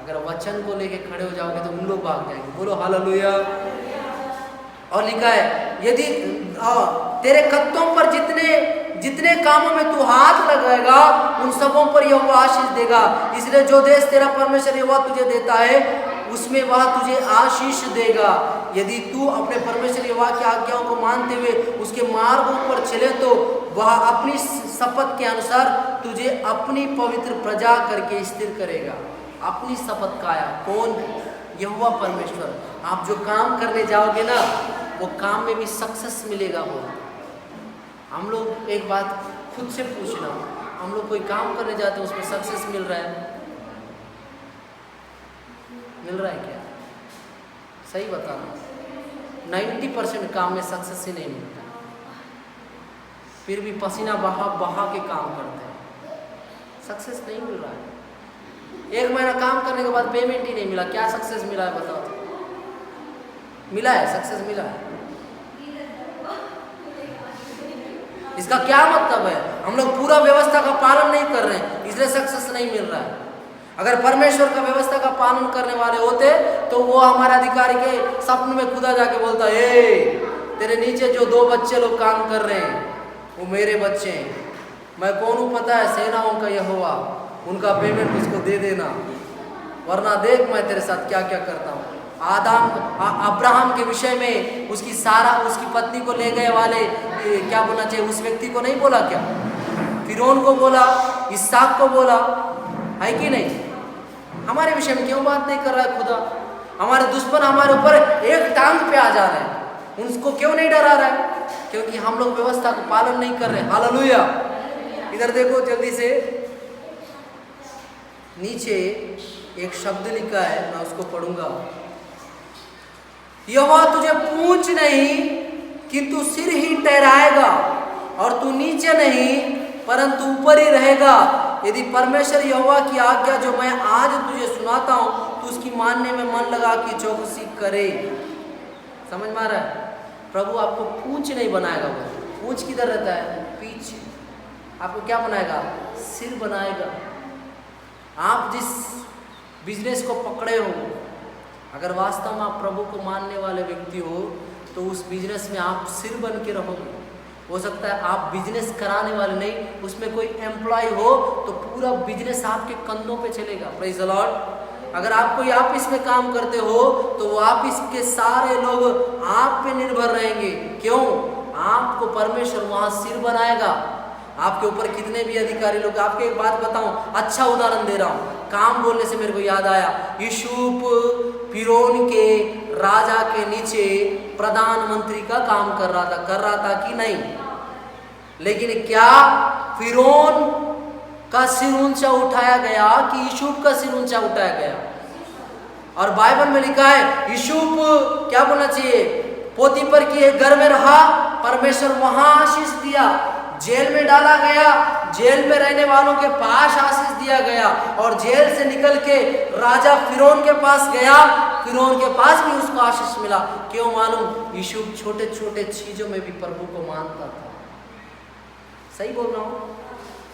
A: अगर वचन को लेके खड़े हो जाओगे तो उन लोग भाग जाएंगे। बोलो हालेलुया। और लिखा है यदि तेरे कत्तों पर जितने कामों में तू हाथ लगाएगा उन सबों पर यहोवा आशीष देगा। इसलिए जो देश तेरा परमेश्वर यहोवा तुझे देता है उसमें वह तुझे आशीष देगा। यदि तू अपने परमेश्वर यहोवा की आज्ञाओं को मानते हुए उसके मार्गों पर चले तो वह अपनी शपथ के अनुसार तुझे अपनी पवित्र प्रजा करके स्थिर करेगा। अपनी शपथ काया कौन? यहोवा परमेश्वर। आप जो काम करने जाओगे ना, वो काम में भी सक्सेस मिलेगा। वो हम लोग एक बात खुद से पूछना, हम लोग कोई काम करने जाते हैं उसमें सक्सेस मिल रहा है? मिल रहा है क्या? सही बताना। 90% काम में सक्सेस ही नहीं मिलता, फिर भी पसीना बहा बहा के काम करते हैं, सक्सेस नहीं मिल रहा है। 1 महीना काम करने के बाद पेमेंट ही नहीं मिला, क्या सक्सेस मिला है बताओ? मिला है? सक्सेस मिला है? इसका क्या मतलब है? हम लोग पूरा व्यवस्था का पालन नहीं कर रहे हैं, इसलिए सक्सेस नहीं मिल रहा है। अगर परमेश्वर का व्यवस्था का पालन करने वाले होते तो वो हमारे अधिकारी के सपने में खुदा जाके बोलता है तेरे नीचे जो 2 बच्चे लोग काम कर रहे हैं वो मेरे बच्चे हैं, मैं कौन हूँ पता है? सेनाओं का यहोवा, उनका पेमेंट उसको दे देना, वरना देख मैं तेरे साथ क्या क्या करता हूँ। अब्राहम के विषय में उसकी पत्नी को ले गए वाले क्या बोलना चाहिए? उस व्यक्ति को नहीं बोला क्या? फिरौन को बोला, इसहाक को बोला, है कि नहीं? हमारे विषय में क्यों बात नहीं कर रहा है खुदा? हमारे दुश्मन हमारे ऊपर एक टांग पे आ जा रहे हैं, उनको क्यों नहीं डरा रहा है? क्योंकि हम लोग व्यवस्था को पालन नहीं कर रहे। हालेलुया। इधर देखो जल्दी से, नीचे एक शब्द लिखा है, मैं उसको पढ़ूंगा। यहोवा तुझे पूंछ नहीं किंतु सिर ही ठहराएगा, और तू नीचे नहीं परंतु ऊपर ही रहेगा। यदि परमेश्वर यहोवा की आज्ञा जो मैं आज तुझे सुनाता हूं तो उसकी मानने में मन लगा कि चौकसी करे। समझ में आ रहा है? प्रभु आपको पूंछ नहीं बनाएगा। वो पूंछ किधर रहता है? पीछे। आपको क्या बनाएगा? सिर बनाएगा। आप जिस बिजनेस को पकड़े हो, अगर वास्तव में आप प्रभु को मानने वाले व्यक्ति हो तो उस बिजनेस में आप सिर बन के रहोगे। हो सकता है आप बिजनेस कराने वाले नहीं, उसमें कोई एम्प्लॉय हो तो पूरा बिजनेस आपके कंधों पे चलेगा। Praise the Lord. अगर आप कोई ऑफिस में काम करते हो तो वो ऑफिस के सारे लोग आप पे निर्भर रहेंगे। क्यों? आपको परमेश्वर वहां सिर बनाएगा। आपके ऊपर कितने भी अधिकारी लोग, आपको एक बात बताऊं, अच्छा उदाहरण दे रहा हूं, काम बोलने से मेरे को याद आया। यूसुफ फिरौन के राजा के नीचे प्रधानमंत्री का काम कर रहा था कि नहीं? लेकिन क्या फिरौन का सिर ऊंचा उठाया गया कि यूसुफ का सिर ऊंचा उठाया गया? और बाइबल में लिखा है यूसुफ क्या बोलना चाहिए? पोतीफर के घर में रहा, परमेश्वर वहां आशीष दिया। जेल में डाला गया, जेल में रहने वालों के पास आशीष दिया गया, और जेल से निकल के राजा फिरौन के पास गया, फिरौन के पास भी उसको आशीष मिला। क्यों मालूम? यूसुफ छोटे छोटे चीजों में भी प्रभु को मानता था। सही बोल रहा हूँ?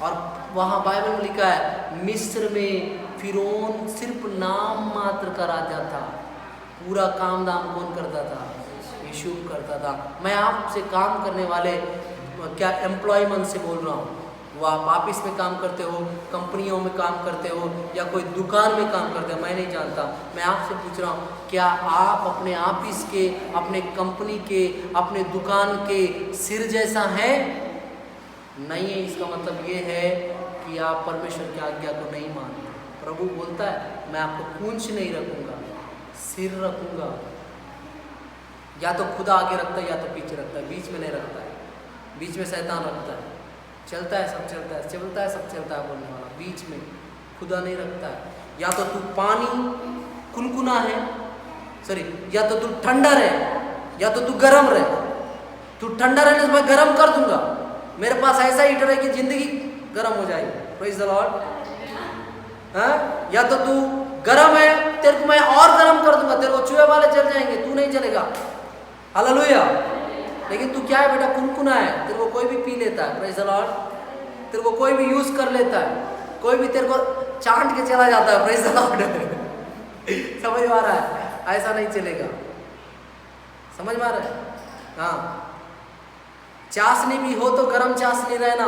A: और वहां बाइबल में लिखा है मिस्र में फिरौन सिर्फ नाम मात्र का राजा था, पूरा काम दाम कौन करता था? यूसुफ करता था। मैं आपसे काम करने वाले क्या एम्प्लॉयमेंट से बोल रहा हूँ, वो आप ऑफिस में काम करते हो, कंपनियों में काम करते हो, या कोई दुकान में काम करते हो, मैं नहीं जानता। मैं आपसे पूछ रहा हूँ, क्या आप अपने ऑफिस के, अपने कंपनी के, अपने दुकान के सिर जैसा हैं? नहीं है, इसका मतलब ये है कि आप परमेश्वर की आज्ञा को नहीं मानते। प्रभु बोलता है मैं आपको पूंछ नहीं रखूंगा, सिर रखूंगा। या तो खुदा आगे रखता है या तो पीछे रखता है, बीच में नहीं रखता है। बीच में शैतान रखता है, चलता है सब चलता है, चलता है सब चलता है बोलने वाला, बीच में खुदा नहीं रखता है। या तो तू पानी कुनकुना है, सॉरी, या तो तू ठंडा रहे या तो तू गर्म रहे। तू ठंडा रहने से मैं गर्म कर दूंगा। मेरे पास ऐसा हीटर है कि जिंदगी गर्म हो जाएगी। Praise the Lord. हाँ, या तो तू गर्म है, तेरे को मैं और गर्म कर दूंगा, तेरे को चूहे वाले जल जाएंगे, तू नहीं जलेगा। हालेलुया। लेकिन तू क्या है बेटा, कुनकुना है, तेरे को कोई भी पी लेता है। Praise the Lord. तेरे को कोई भी यूज कर लेता है, कोई भी तेरे को चाट के चला जाता है। Praise the Lord. समझ में आ रहा है? ऐसा नहीं चलेगा। समझ में आ रहा है? हाँ, चाशनी भी हो तो गर्म चाशनी रहना।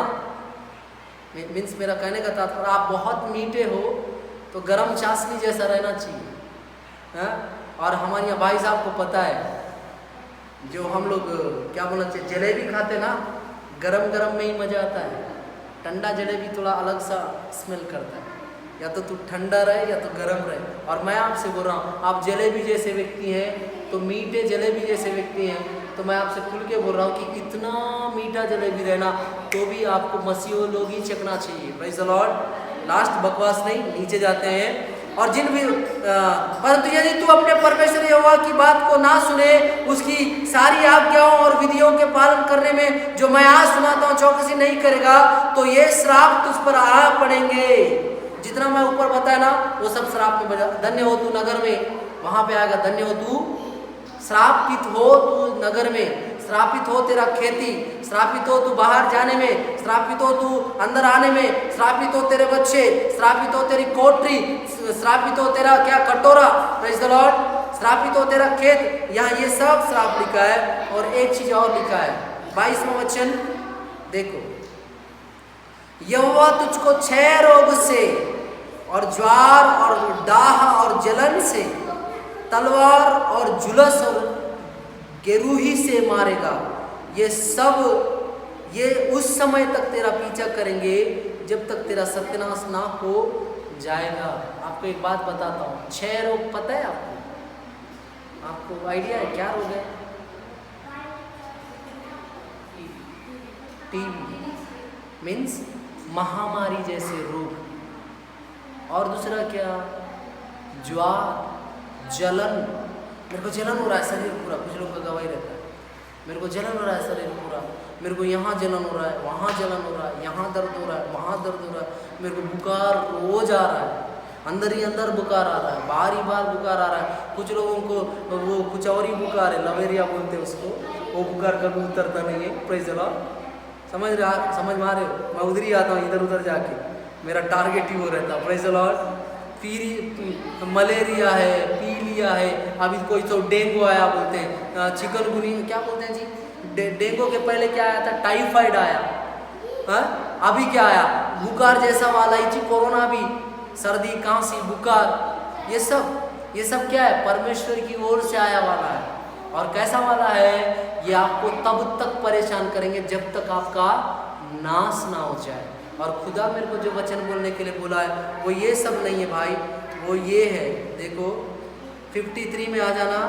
A: मीन्स मेरा कहने का तात्पर्य, आप बहुत मीठे हो तो गर्म चाशनी जैसा रहना चाहिए। हाँ? और हमारे यहाँ भाई साहब को पता है, जो हम लोग क्या बोलना चाहिए, जलेबी खाते ना, गरम गरम में ही मज़ा आता है। ठंडा जलेबी थोड़ा अलग सा स्मेल करता है। या तो तू ठंडा रहे या तो गर्म रहे। और मैं आपसे बोल रहा हूँ, आप जलेबी जैसे व्यक्ति हैं, तो मीठे जलेबी जैसे व्यक्ति हैं, तो मैं आपसे खुल के बोल रहा हूँ कि इतना मीठा जलेबी रहना तो भी आपको मसीहो लोग ही चखना चाहिए। Praise the Lord. लास्ट बकवास नहीं, नीचे जाते हैं। और जिन भी परंतु यदि तू अपने परमेश्वर यहोवा की बात को ना सुने, उसकी सारी आज्ञाओं और विधियों के पालन करने में जो मैं आज सुनाता हूँ चौकसी नहीं करेगा, तो ये श्राप तुझ पर आ पड़ेंगे। जितना मैं ऊपर बताया ना, वो सब श्राप में। धन्य हो तू नगर में, वहां पे आएगा। धन्य हो तू, श्रापित हो तू नगर में, श्रापित हो तेरा खेती, श्रापित हो तू बाहर जाने में, श्रापित हो तू अंदर आने में, श्रापित हो तेरे बच्चे, श्रापित हो तेरी कोठरी, श्रापित हो तेरा क्या कटोरा। Praise the Lord. श्रापित हो तेरा खेत। यहाँ ये सब श्राप लिखा है। और एक चीज और लिखा है, 22वां वचन देखो, यहोवा तुझको 6 रोग से और ज्वार और दाह और जलन से, तलवार और जुलस और गेरूही से मारेगा। ये सब ये उस समय तक तेरा पीछा करेंगे जब तक तेरा सत्यानाश ना हो जाएगा। आपको एक बात बताता हूँ, 6 रोग पता है आपको? आपको आइडिया है क्या रोग है? टीबी मीन्स महामारी जैसे रोग। और दूसरा क्या? ज्वार, जलन। मेरे को जलन हो रहा है शरीर पूरा, कुछ लोग का गवाही रहता है, मेरे को जलन हो रहा है शरीर पूरा, मेरे को यहाँ जलन हो रहा है, वहाँ जलन हो रहा है, यहाँ दर्द हो रहा है, वहाँ दर्द हो रहा है, मेरे को बुखार रोज आ रहा है, अंदर ही अंदर बुखार आ रहा है, बार ही बार बुखार आ रहा है। कुछ लोगों को वो कुछ और ही बुखार है, लवेरिया बोलते हैं उसको, वो बुखार कभी उतरता नहीं है। Praise the Lord. समझ में आ रहे हो? मैं उधर ही आता हूँ, इधर उधर जाके मेरा टारगेट ही वो रहता है। Praise the Lord. फिर मलेरिया है, पीलिया है, अभी कोई तो डेंगू आया बोलते हैं, चिकनगुनिया क्या बोलते हैं जी, डेंगू के पहले क्या आया था? टाइफाइड आया। हाँ, अभी क्या आया? बुखार जैसा वाला ही जी, कोरोना भी, सर्दी खांसी बुखार, ये सब क्या है? परमेश्वर की ओर से आया वाला है। और कैसा वाला है? ये आपको तब तक परेशान करेंगे जब तक आपका नाश ना हो जाए। और खुदा मेरे को जो वचन बोलने के लिए बोला है वो ये सब नहीं है भाई, वो ये है। देखो 53 में आ जाना।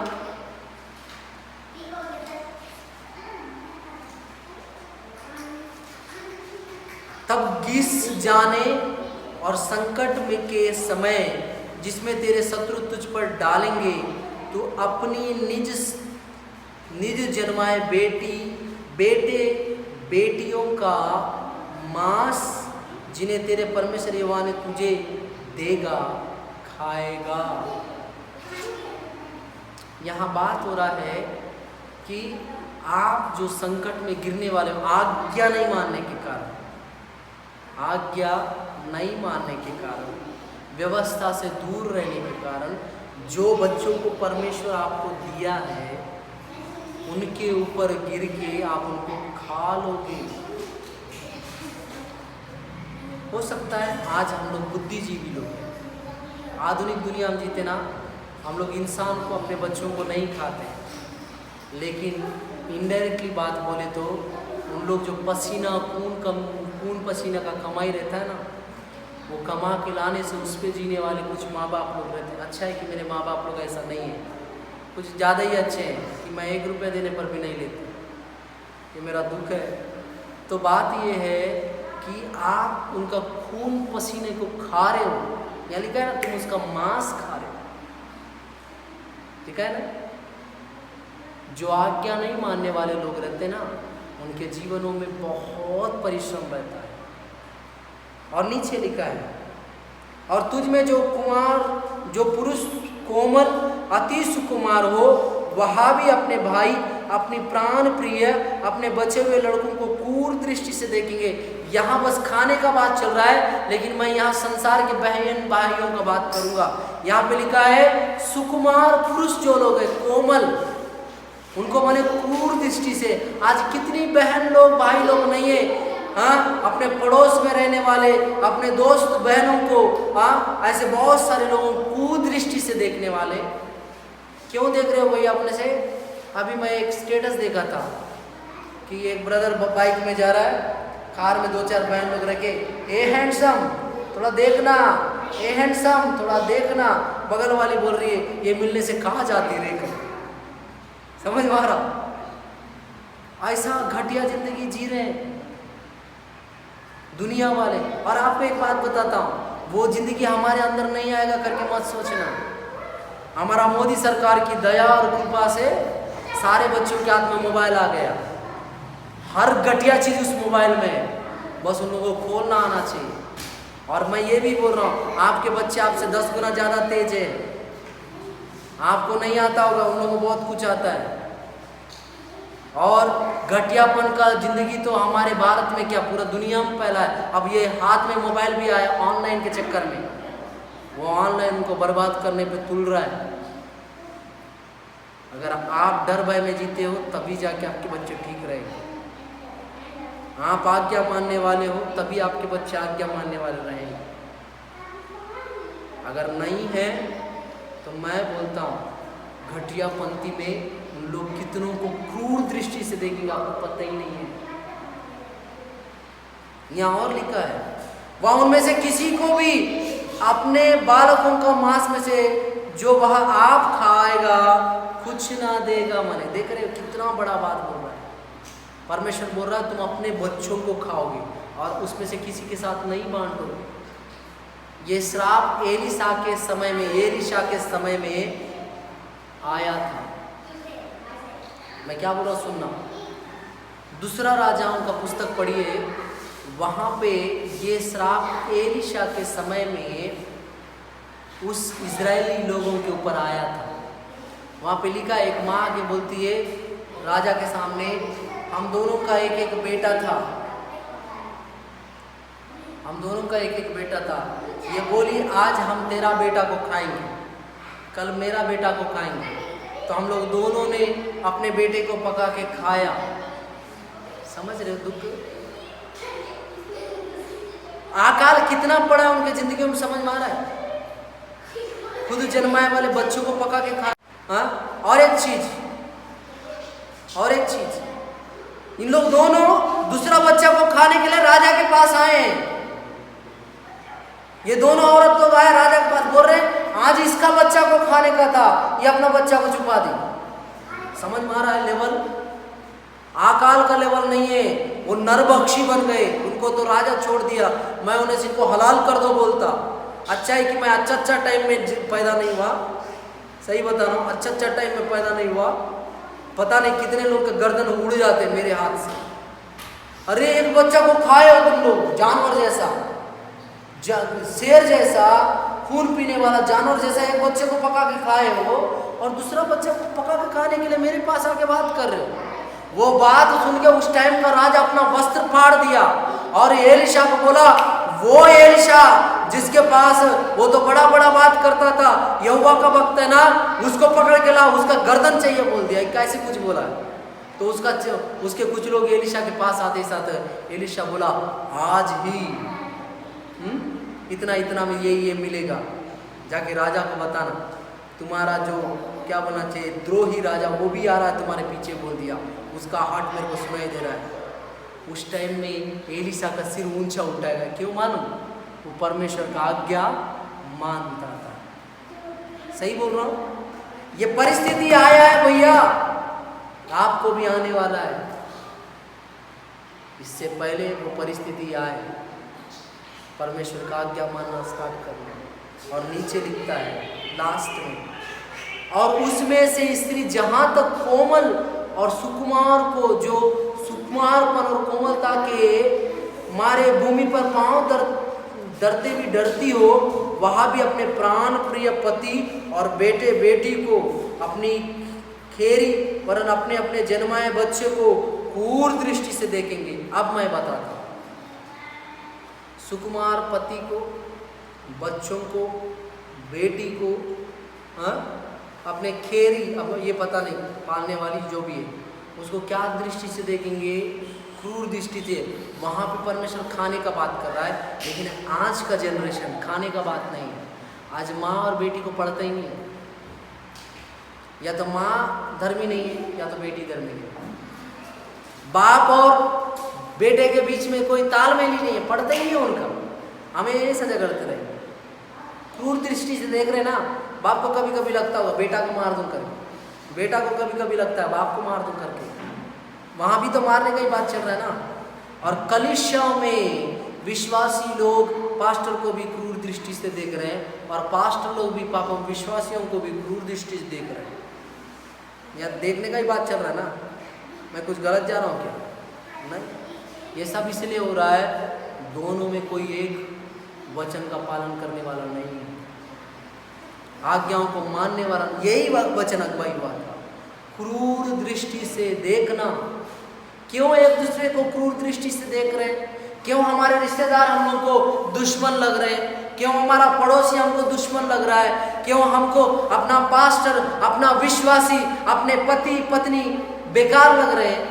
A: तब घिस जाने और संकट में के समय जिसमें तेरे शत्रु तुझ पर डालेंगे, तो अपनी निज जन्माए बेटे बेटियों का मांस जिन्हें तेरे परमेश्वर यहोवा ने तुझे देगा खाएगा। यहाँ बात हो रहा है कि आप जो संकट में गिरने वाले हो, आज्ञा नहीं मानने के कारण, व्यवस्था से दूर रहने के कारण, जो बच्चों को परमेश्वर आपको दिया है उनके ऊपर गिर के आप उनको खा लोगे। हो सकता है आज हम लोग बुद्धिजीवी लोग हैं, आधुनिक दुनिया में जीते ना, हम लोग इंसान को, अपने बच्चों को नहीं खाते, लेकिन इनडायरेक्टली बात बोले तो उन लोग जो पसीना खून खून पसीना का कमाई रहता है ना, वो कमा के लाने से उस पर जीने वाले कुछ माँ बाप लोग रहते हैं। अच्छा है कि मेरे माँ बाप लोग ऐसा नहीं है, कुछ ज़्यादा ही अच्छे हैं कि मैं 1 रुपया देने पर भी नहीं लेती, ये मेरा दुख है। तो बात ये है कि आप उनका खून पसीने को खा रहे हो, या लिखा है ना तुम उसका मांस खा रहे हो, लिखा है ना। जो आज्ञा नहीं मानने वाले लोग रहते ना, उनके जीवनों में बहुत परिश्रम रहता है। और नीचे लिखा है, और तुझ में जो पुरुष कोमल अति सुकुमार हो, वह भी अपने भाई, अपनी प्राण प्रिय, अपने बचे हुए लड़कों को क्रूर दृष्टि से देखेंगे। यहाँ बस खाने का बात चल रहा है, लेकिन मैं यहाँ संसार के बहन भाइयों का बात करूँगा। यहाँ पे लिखा है सुकुमार पुरुष जो लोग हैं, कोमल, उनको माने क्रूर दृष्टि से। आज कितनी बहन लोग भाई लोग नहीं है, हाँ, अपने पड़ोस में रहने वाले, अपने दोस्त बहनों को, हाँ, ऐसे बहुत सारे लोगों को कुदृष्टि से देखने वाले। क्यों देख रहे हो भैया अपने से? अभी मैं एक स्टेटस देखा था कि एक ब्रदर बाइक में जा रहा है, कार में 2-4 बहन लोग रखे, ए हैंडसम थोड़ा देखना, ए हैंडसम थोड़ा देखना। बगल वाली बोल रही है ये मिलने से कहाँ जाती रे, समझ में आ रहा? ऐसा घटिया जिंदगी जी रहे हैं दुनिया वाले। और आपको एक बात बताता हूँ, वो जिंदगी हमारे अंदर नहीं आएगा करके मत सोचना। हमारा मोदी सरकार की दया और कृपा से सारे बच्चों के हाथ में मोबाइल आ गया, हर घटिया चीज उस मोबाइल में है, बस उन लोगों को खोलना आना चाहिए। और मैं ये भी बोल रहा हूँ, आपके बच्चे आपसे 10 गुना ज़्यादा तेज है, आपको नहीं आता होगा, उन लोगों को बहुत कुछ आता है। और घटियापन का जिंदगी तो हमारे भारत में क्या पूरा दुनिया में फैला है। अब ये हाथ में मोबाइल भी आया, ऑनलाइन के चक्कर में वो ऑनलाइन उनको बर्बाद करने पे तुल रहा है। अगर आप डर भय में जीते हो तभी जाके आपके बच्चे ठीक रहेंगे। आप आज्ञा मानने वाले हो तभी आपके बच्चे आज्ञा मानने वाले रहेंगे। अगर नहीं है तो मैं बोलता हूँ घटिया पंक्ति में उन लोग कितनों को क्रूर दृष्टि से देखेंगे, आपको पता ही नहीं है। यहाँ और लिखा है, वह उनमें से किसी को भी अपने बालकों का मांस में से जो वह आप खाएगा कुछ ना देगा। माने देख रहे हो कितना बड़ा बात बोल रहा है। परमेश्वर बोल रहा है तुम अपने बच्चों को खाओगे और उसमें से किसी के साथ नहीं बांटोगे। ये श्राप एलिशा के समय में आया था। मैं क्या बोल रहा हूँ सुनना, दूसरा राजाओं का पुस्तक पढ़िए, वहाँ पे ये श्राप एलिशा के समय में उस इजरायली लोगों के ऊपर आया था। वहाँ पे लिखा, एक माँ आके बोलती है राजा के सामने, हम दोनों का एक एक बेटा था, ये बोली आज हम तेरा बेटा को खाएंगे, कल मेरा बेटा को खाएंगे। तो हम लोग दोनों ने अपने बेटे को पका के खाया। समझ रहे हो दुख? अकाल कितना पड़ा उनके जिंदगी में, समझ में आ रहा है? खुद जन्माए वाले बच्चों को पका के खा। हाँ, और एक चीज, इन लोग दोनों दूसरा बच्चा को खाने के लिए राजा के पास आए हैं। ये दोनों औरत लोग आए राजा के पास, बोल रहे आज इसका बच्चा को खाने का था, ये अपना बच्चा को छुपा दी। समझ में आ रहा है लेवल? अकाल का लेवल नहीं है। वो नरभक्षी बन गए, उनको तो राजा छोड़ दिया। मैं उन्हें इनको हलाल कर दो बोलता। अच्छा है कि मैं अच्छा टाइम में पैदा नहीं हुआ, सही बता रहा हूँ, अच्छा टाइम में पैदा नहीं हुआ। पता नहीं कितने लोग के गर्दन उड़ जाते मेरे हाथ से। अरे एक बच्चा को खाए हो तुम लोग, जानवर जैसा, शेर जैसा, खून पीने वाला जानवर जैसा एक बच्चे को पका के खाए हो, और दूसरा बच्चा को पका के खाने के लिए मेरे पास आके बात कर रहे हो। वो बात सुन के उस टाइम का राजा अपना वस्त्र फाड़ दिया और एलिशा को बोला, वो एलिशा जिसके पास वो तो बड़ा बात करता था, यहोवा का भक्त है ना, उसको पकड़ के ला, उसका गर्दन चाहिए बोल दिया। कैसे कुछ बोला? तो उसके कुछ लोग एलिशा के पास आते साथ एलिशा बोला, आज ही इतना में ये मिलेगा, जाके राजा को बताना। तुम्हारा जो क्या बोलना चाहिए द्रोही राजा, वो भी आ रहा है तुम्हारे पीछे, बोल दिया। उसका हार्ट मेरे को सुनाई दे रहा है। उस टाइम में एलिशा का सिर ऊंचा उठाएगा। क्यों मालूम? वो परमेश्वर का आज्ञा मानता था। सही बोल रहा हूं? ये परिस्थिति आया है भैया, आपको भी आने वाला है। इससे पहले वो परिस्थिति आए, परमेश्वर का आज्ञा मानना स्टार्ट करना। और नीचे लिखता है लास्ट में, और उसमें से स्त्री जहां तक कोमल और सुकुमार को, जो सुकुमारपन और कोमलता के मारे भूमि पर पांव डरते भी डरती हो, वहां भी अपने प्राण प्रिय पति और बेटे बेटी को अपनी खेरी वरन अपने अपने जन्माए बच्चे को क्रूर दृष्टि से देखेंगे। अब मैं बताता हूं, सुकुमार पति को, बच्चों को, बेटी को, अपने खेरी, अब ये पता नहीं पालने वाली जो भी है, उसको क्या दृष्टि से देखेंगे? क्रूर दृष्टि से। वहाँ पे परमेश्वर खाने का बात कर रहा है, लेकिन आज का जनरेशन खाने का बात नहीं है। आज माँ और बेटी को पढ़ता ही नहीं है, या तो माँ धर्मी नहीं है या तो बेटी धर्मी है। बाप और बेटे के बीच में कोई तालमेल ही नहीं है, पढ़ता ही नहीं है उनका, हमेशा झगड़ते रहे। क्रूर दृष्टि से देख रहे ना। बाप को कभी कभी लगता होगा बेटा को मार दूं करके, बेटा को कभी कभी लगता है बाप को मार दूं करके। वहां भी तो मारने का ही बात चल रहा है ना। और कलीसियाओं में विश्वासी लोग पास्टर को भी क्रूर दृष्टि से देख रहे हैं, और पास्टर लोग भी पापा विश्वासियों को भी क्रूर दृष्टि से देख रहे हैं। या देखने का ही बात चल रहा है ना। मैं कुछ गलत जा रहा हूँ क्या? नहीं, ये सब इसलिए हो रहा है, दोनों में कोई एक वचन का पालन करने वाला नहीं है, आज्ञाओं को मानने वाला। यही वचन अगुवाई हुआ था, क्रूर दृष्टि से देखना। क्यों एक दूसरे को क्रूर दृष्टि से देख रहे हैं? क्यों हमारे रिश्तेदार हम लोग को दुश्मन लग रहे हैं? क्यों हमारा पड़ोसी हमको दुश्मन लग रहा है? क्यों हमको अपना पास्टर, अपना विश्वासी, अपने पति पत्नी बेकार लग रहे हैं?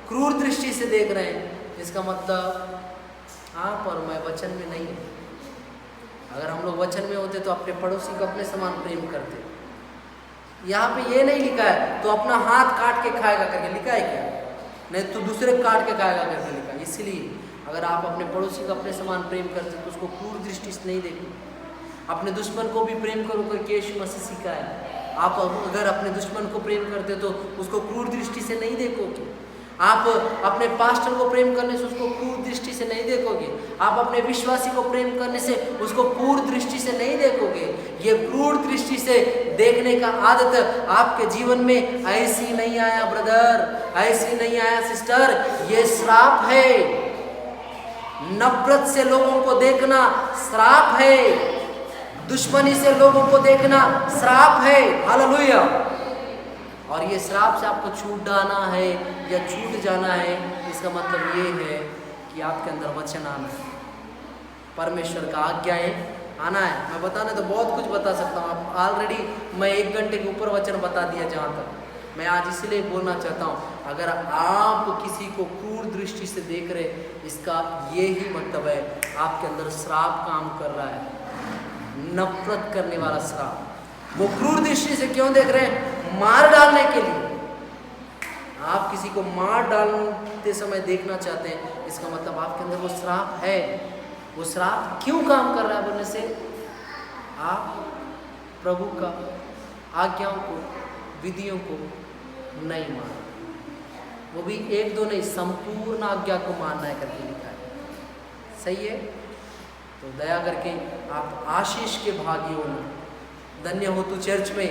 A: क्रूर दृष्टि से देख रहे हैं। इसका मतलब आप और मैं वचन में नहीं है। अगर हम लोग वचन में होते तो अपने पड़ोसी को अपने समान प्रेम करते। यहाँ पे ये नहीं लिखा है तो अपना हाथ काट के खाएगा करके लिखा है क्या? नहीं, तो दूसरे काट के खाएगा करके लिखा है। इसलिए अगर आप अपने पड़ोसी को अपने समान प्रेम करते तो उसको क्रूर दृष्टि से नहीं देखो। अपने दुश्मन को भी प्रेम करो करके यीशु मसीह सिखाया। आप अगर अपने दुश्मन को प्रेम करते तो उसको क्रूर दृष्टि से नहीं देखोगे। आप अपने पास्टर को प्रेम करने से उसको क्रूर दृष्टि से नहीं देखोगे। आप अपने विश्वासी को प्रेम करने से उसको क्रूर दृष्टि से नहीं देखोगे। ये क्रूर दृष्टि से देखने का आदत आपके जीवन में ऐसी नहीं आया ब्रदर, ऐसी नहीं आया सिस्टर। ये श्राप है। नफरत से लोगों को देखना श्राप है। दुश्मनी से लोगों को देखना श्राप है। हालेलुया। और ये श्राप से आपको छूट जाना है या छूट जाना है, इसका मतलब ये है कि आपके अंदर वचन आना है, परमेश्वर का आज्ञाएं आना है। मैं बताना तो बहुत कुछ बता सकता हूँ। आप ऑलरेडी मैं 1 घंटे के ऊपर वचन बता दिया। जहाँ तक मैं आज इसलिए बोलना चाहता हूँ, अगर आप किसी को क्रूर दृष्टि से देख रहे, इसका ये ही मतलब है आपके अंदर श्राप काम कर रहा है, नफरत करने वाला श्राप। वो क्रूर दृष्टि से क्यों देख रहे हैं? मार डालने के लिए। आप किसी को मार डालते समय देखना चाहते हैं, इसका मतलब आपके अंदर वो श्राप है। वो श्राप क्यों काम कर रहा है बोलने से, आप प्रभु का आज्ञाओं को, विधियों को नहीं माना। वो भी 1-2 नहीं, संपूर्ण आज्ञा को मानना है करके लिखा है। सही है? तो दया करके आप आशीष के भागी हो। धन्य हो तू चर्च में,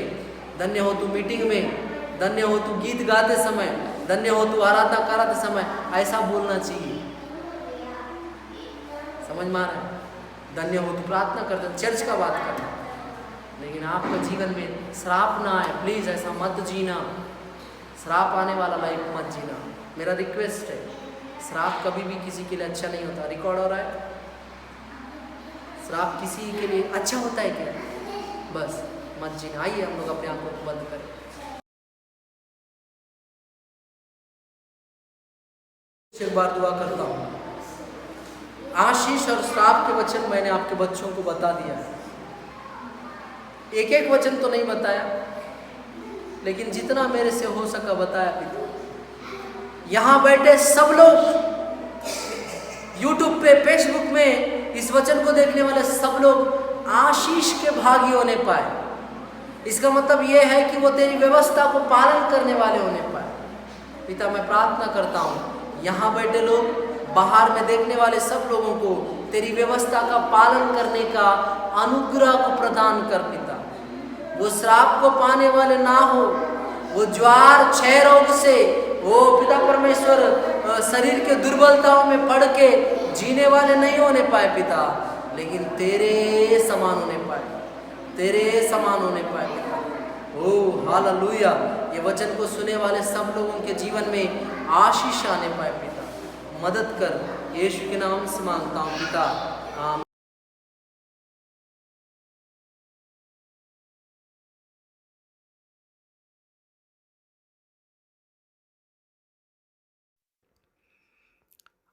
A: धन्य हो तू मीटिंग में, धन्य हो तू गीत गाते समय, धन्य हो तू आराधना कराते समय। ऐसा बोलना चाहिए। समझ में आ रहा है? धन्य हो तू प्रार्थना करते, चर्च का बात करना। लेकिन आपका जीवन में श्राप ना आए, प्लीज ऐसा मत जीना। श्राप आने वाला लाइफ मत जीना, मेरा रिक्वेस्ट है। श्राप कभी भी किसी के लिए अच्छा नहीं होता। रिकॉर्ड हो रहा है? श्राप किसी के लिए अच्छा होता है क्या? बस मत जीना। आइए हम लोग अपने आंखों को बंद करें। एक बार दुआ करता हूँ। आशीष और श्राप के वचन मैंने आपके बच्चों को बता दिया है। एक वचन तो नहीं बताया, लेकिन जितना मेरे से हो सका बताया पिता। यहाँ बैठे सब लोग यूट्यूब पे, फेसबुक में इस वचन को देखने वाले सब लोग आशीष के भागी होने पाए। इसका मतलब यह है कि वो तेरी व्यवस्था को पालन करने वाले होने पाए। पिता, मैं प्रार्थना करता हूँ यहाँ बैठे लोग, बाहर में देखने वाले सब लोगों को तेरी व्यवस्था का पालन करने का अनुग्रह को प्रदान कर पिता। वो श्राप को पाने वाले ना हो, वो ज्वार क्षय रोग से वो पिता परमेश्वर शरीर के दुर्बलताओं में पड़ के जीने वाले नहीं होने पाए पिता, लेकिन तेरे समान होने पाए, तेरे समान होने पाए पिता। ओ हालेलुया। ये वचन को सुने वाले सब लोगों के जीवन में आशीष आने पाए पिता, मदद कर, यीशु के नाम से मांगता हूँ पिता, आमीन।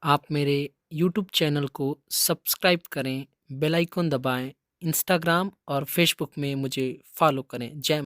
B: आप मेरे यूट्यूब चैनल को सब्सक्राइब करें, बेल आइकन दबाएं, इंस्टाग्राम और फेसबुक में मुझे फॉलो करें। जय